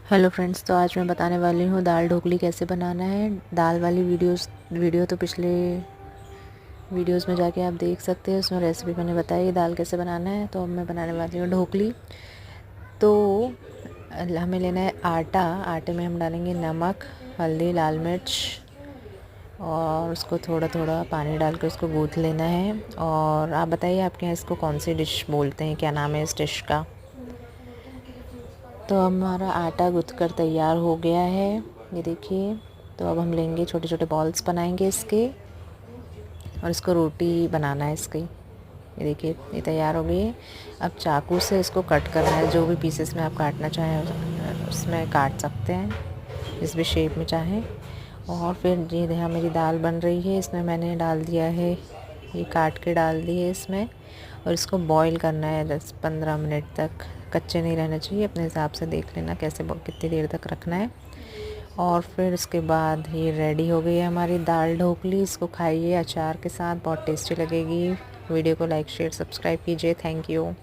Hello friends, तो आज मैं बताने वाली हूँ दाल ढोकली कैसे बनाना है। दाल वाली वीडियो तो पिछले वीडियोस में जाके आप देख सकते हैं, उसमें रेसिपी मैंने बताई है दाल कैसे बनाना है। तो अब मैं बनाने वाली हूँ ढोकली। तो हमें लेना है आटा। आटे में हम डालेंगे नमक, हल्दी, लाल मिर्च और उसको थोड़ा थोड़ा पानी डाल के उसको गूँथ लेना है। और आप बताइए आपके यहाँ इसको कौन सी डिश बोलते हैं, क्या नाम है इस डिश का। तो हमारा आटा गूँथ कर तैयार हो गया है, ये देखिए। तो अब हम लेंगे, छोटे छोटे बॉल्स बनाएंगे इसके और इसको रोटी बनाना है इसकी। ये देखिए, ये तैयार हो गई है। अब चाकू से इसको कट करना है, जो भी पीसेस में आप काटना चाहें उसमें काट सकते हैं, जिस भी शेप में चाहें। और फिर ये यहाँ मेरी दाल बन रही है, इसमें मैंने डाल दिया है, ये काट के डाल दी है इसमें। और इसको बॉईल करना है 10-15 मिनट तक। कच्चे नहीं रहना चाहिए, अपने हिसाब से देख लेना कैसे कितनी देर तक रखना है। और फिर उसके बाद ये रेडी हो गई है हमारी दाल ढोकली। इसको खाइए अचार के साथ, बहुत टेस्टी लगेगी। वीडियो को लाइक, शेयर, सब्सक्राइब कीजिए। Thank you.